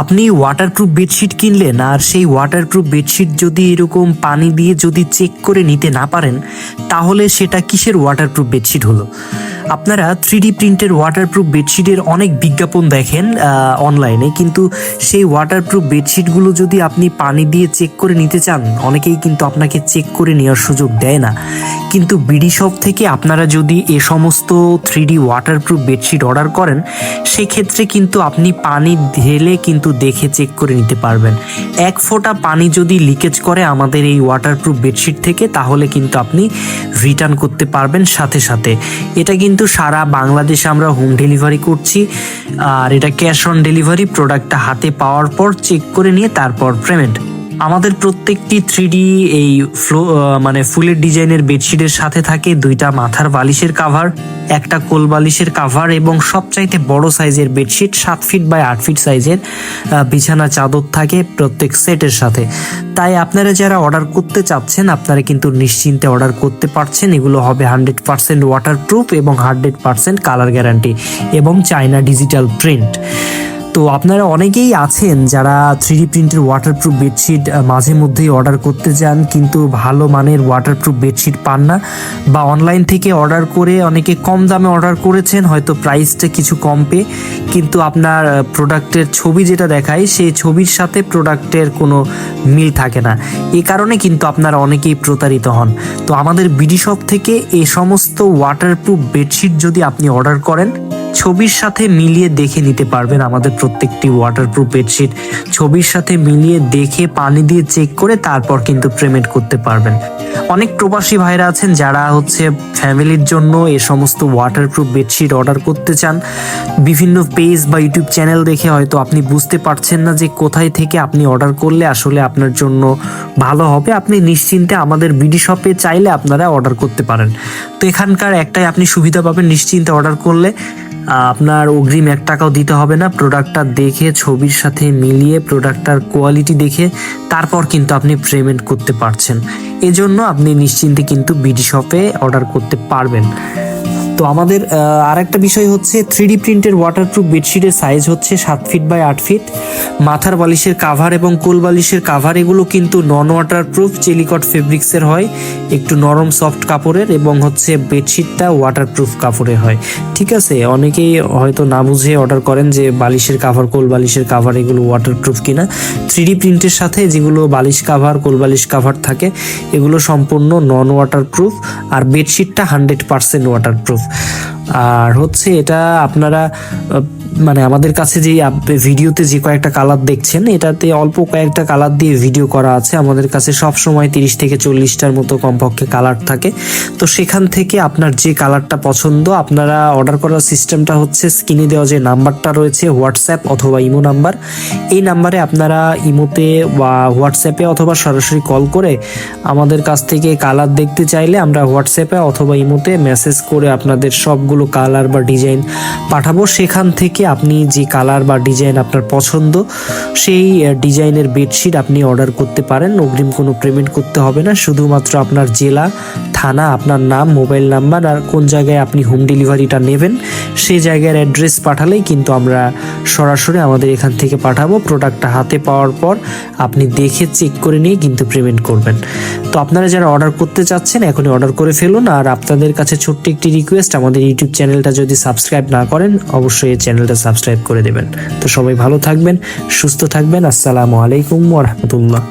আপনি waterproof bedsheet কিনলেন, আর সেই ওয়াটারপ্রুফ বেডশিট যদি এরকম পানি দিয়ে যদি চেক করে নিতে না পারেন, তাহলে সেটা কিসের ওয়াটারপ্রুফ বেডশিট হলো? আপনারা 3D প্রিন্টের ওয়াটারপ্রুফ বেডশিটের অনেক বিজ্ঞাপন দেখেন অনলাইনে, কিন্তু সেই ওয়াটারপ্রুফ বেডশিটগুলো যদি আপনি পানি দিয়ে চেক করে নিতে চান, অনেকেই কিন্তু আপনাকে চেক করে নেওয়ার সুযোগ দেয় না। কিন্তু বিডি শপ থেকে আপনারা যদি এ সমস্ত 3D ওয়াটারপ্রুফ বেডশিট অর্ডার করেন, সেক্ষেত্রে কিন্তু আপনি পানি ঢেলে কিন্তু দেখে চেক করে নিতে পারবেন। এক ফোঁটা পানি যদি লিকেজ করে আমাদের এই ওয়াটারপ্রুফ বেডশিট থেকে, তাহলে কিন্তু আপনি রিটার্ন করতে পারবেন সাথে সাথে। এটা কিন্তু সারা বাংলাদেশে আমরা হোম ডেলিভারি করছি, আর এটা ক্যাশ অন ডেলিভারি। প্রোডাক্টটা হাতে পাওয়ার পর চেক করে নিয়ে তারপর পেমেন্ট। আমাদের প্রত্যেকটি 3D এই ফুলের ডিজাইনের বেডশিটের সাথে থাকে 2টা মাথার বালিশের কাভার, একটা কোল বালিশের কাভার এবং সবচাইতে বড় সাইজের বেডশিট 7 ফিট বাই 8 ফিট সাইজের বিছানা চাদর থাকে প্রত্যেক সেটের সাথে। তাই আপনারা যারা অর্ডার করতে চাচ্ছেন, আপনারা কিন্তু নিশ্চিন্তে অর্ডার করতে পারছেন। এগুলো হবে 100% ওয়াটারপ্রুফ এবং 100% কালার গ্যারান্টি এবং চায়না ডিজিটাল প্রিন্ট। তো আপনারা অনেকেই আছেন যারা 3D প্রিন্টের ওয়াটারপ্রুফ বেডশিট মাঝে মধ্যেই অর্ডার করতে চান, কিন্তু ভালো মানের ওয়াটারপ্রুফ বেডশিট পান না, বা অনলাইন থেকে অর্ডার করে অনেকে কম দামে অর্ডার করেছেন, হয়তো প্রাইসটা কিছু কম পেয়ে, কিন্তু আপনার প্রোডাক্টের ছবি যেটা দেখায় সেই ছবির সাথে প্রোডাক্টের কোনো মিল থাকে না। এই কারণে কিন্তু আপনারা অনেকেই প্রতারিত হন। তো আমাদের বিডি শপ থেকে এই সমস্ত ওয়াটারপ্রুফ বেডশিট যদি আপনি অর্ডার করেন, ছবির সাথে মিলিয়ে দেখে নিতে পারবেন। আমাদের প্রত্যেকটি ওয়াটারপ্রুফ বেডশিট ছবির সাথে মিলিয়ে দেখে পানি দিয়ে চেক করে তারপর কিন্তু পেমেন্ট করতে পারবেন। অনেক প্রবাসী ভাইরা আছেন যারা ফ্যামিলির জন্য এ সমস্ত ওয়াটারপ্রুফ বেডশিট অর্ডার করতে চান। বিভিন্ন পেজ বা ইউটিউব চ্যানেল দেখে হয়তো আপনি বুঝতে পারছেন না যে কোথায় থেকে আপনি অর্ডার করলে আসলে আপনার জন্য ভালো হবে। আপনি নিশ্চিন্তে আমাদের বিডি শপে চাইলে আপনারা অর্ডার করতে পারেন। তো এখানকার একটাই আপনি সুবিধা পাবেন, নিশ্চিন্তে অর্ডার করলে আপনার অগ্রিম 1 টাকাও দিতে হবে না। প্রোডাক্টটা দেখে ছবির সাথে মিলিয়ে প্রোডাক্টটার কোয়ালিটি দেখে তারপর কিন্তু আপনি পেমেন্ট করতে পারছেন। এজন্য আপনি নিশ্চিন্তে কিন্তু বিডি শপে অর্ডার করতে পারবেন। তো আমাদের আরেকটা বিষয় হচ্ছে 3D প্রিন্টের ওয়াটারপ্রুফ বেডশিটের সাইজ হচ্ছে 7 ফিট বাই 8 ফিট। মাথার বালিশের কাভার এবং কোল বালিশের কাভার এগুলো কিন্তু নন ওয়াটারপ্রুফ চেলিকট ফেব্রিক্সের হয়, একটু নরম সফট কাপড়ের, এবং বেডশিটটা ওয়াটারপ্রুফ কাপড়ের হয়। ঠিক আছে, অনেকেই হয়তো না বুঝে অর্ডার করেন যে বালিশের কাভার, কোল বালিশের কাভার এগুলো ওয়াটারপ্রুফ কিনা। 3D প্রিন্টের সাথে যেগুলো বালিশ কাভার, কোল বালিশ কাভার থাকে এগুলো সম্পূর্ণ নন ওয়াটারপ্রুফ, আর বেডশিটটা 100% ওয়াটারপ্রুফ। আর এটা আপনারা আমাদের কাছে যে ভিডিওতে যে কয়েকটা কালার দেখছেন, এটাতে অল্প কয়েকটা কালার দিয়ে ভিডিও করা আছে। আমাদের কাছে সব সময় 30 থেকে 40টার মতো কমপক্ষে কালার থাকে। তো সেখান থেকে আপনার যে কালারটা পছন্দ, আপনারা অর্ডার করার সিস্টেমটা হচ্ছে স্ক্রিনে দেওয়া যে নাম্বারটা রয়েছে হোয়াটসঅ্যাপ অথবা ইমো নাম্বার, এই নাম্বারে আপনারা ইমোতে বা হোয়াটসঅ্যাপে অথবা সরাসরি কল করে আমাদের কাছ থেকে কালার দেখতে চাইলে আমরা হোয়াটসঅ্যাপে অথবা ইমোতে মেসেজ করে আপনাদের সবগুলো কালার বা ডিজাইন পাঠাবো। সেখান থেকে আপনি যে কালার বা ডিজাইন আপনার পছন্দ, সেই ডিজাইনের বেডশিট আপনি অর্ডার করতে পারেন। অগ্রিম কোনো পেমেন্ট করতে হবে না। শুধুমাত্র আপনার জেলা, থানা, আপনার নাম, মোবাইল নাম্বার আর কোন জায়গায় আপনি হোম ডেলিভারিটা নেবেন সেই জায়গার অ্যাড্রেস পাঠালেই কিন্তু আমরা সরাসরি আমাদের এখান থেকে পাঠাবো। প্রোডাক্টটা হাতে পাওয়ার পর আপনি দেখে চেক করে নিয়ে কিন্তু পেমেন্ট করবেন। তো আপনারা যারা অর্ডার করতে চাচ্ছেন এখনই অর্ডার করে ফেলুন। আর আপনাদের কাছে ছোট্ট একটি রিকোয়েস্ট, আমাদের ইউটিউব চ্যানেলটা যদি সাবস্ক্রাইব না করেন অবশ্যই এই চ্যানেলটা সাবস্ক্রাইব করে দেবেন। তো সবাই ভালো থাকবেন, সুস্থ থাকবেন। আসসালামু আলাইকুম ওয়া রাহমাতুল্লাহ।